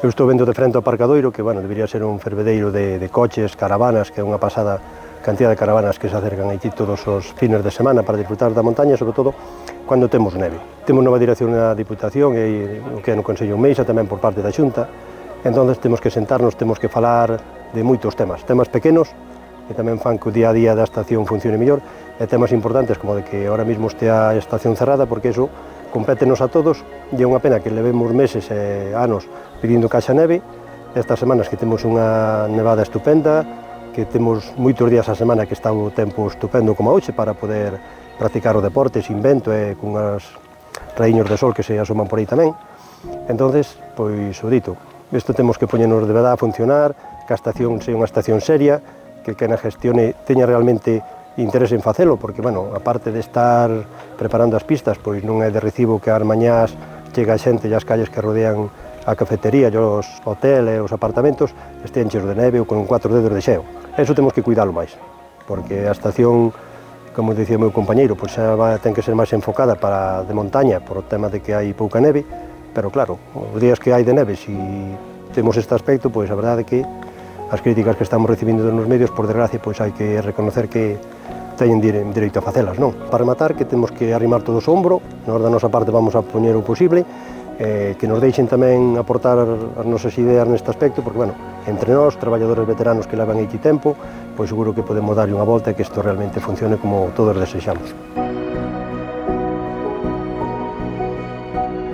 Eu estou vendo de frente ao aparcadoiro, que, bueno, debería ser un fervedeiro de coches, caravanas, que é unha pasada cantidad de caravanas que se acercan aquí todos os fines de semana para disfrutar da montaña, sobre todo cando temos neve. Temos nova dirección na Diputación e o que é no Consello Meixa, tamén por parte da Xunta, entón temos que sentarnos, temos que falar de moitos temas pequenos, que tamén fan que o día a día da estación funcione mellor, e temas importantes como de que ahora mesmo estea a estación cerrada, porque iso compétenos a todos, e é unha pena que levemos meses e anos pedindo caixa neve, estas semanas que temos unha nevada estupenda, que temos moitos días a semana que está o tempo estupendo como hoxe para poder practicar o deporte sin vento e cunhas raíños de sol que se asoman por aí tamén. Entonces, pois o dito, isto temos que poñernos de verdade a funcionar, que a estación sea unha estación seria, que quen a gestione teña realmente interés en facelo, porque, bueno, aparte de estar preparando as pistas, pois non é de recibo que ás mañás chega a xente e as calles que rodean a cafetería e os hoteles e os apartamentos estén cheios de neve ou con 4 dedos de xeo. Eso temos que cuidalo máis, porque a estación, como dicía o meu compañeiro, pois ten que ser máis enfocada para de montaña por o tema de que hai pouca neve, pero claro, os días que hai de neve, se temos este aspecto, pois a verdade é que as críticas que estamos recibindo nos medios, por desgracia, pois hai que reconocer que teñen direito a facelas, non? Para rematar, que temos que arrimar todos o ombro, nós da nosa parte vamos a poñer o posible, que nos deixen tamén aportar as nosas ideas neste aspecto, porque, bueno, entre nós, traballadores veteranos que levan aquí tempo, pois seguro que podemos darlle unha volta e que isto realmente funcione como todos desexamos.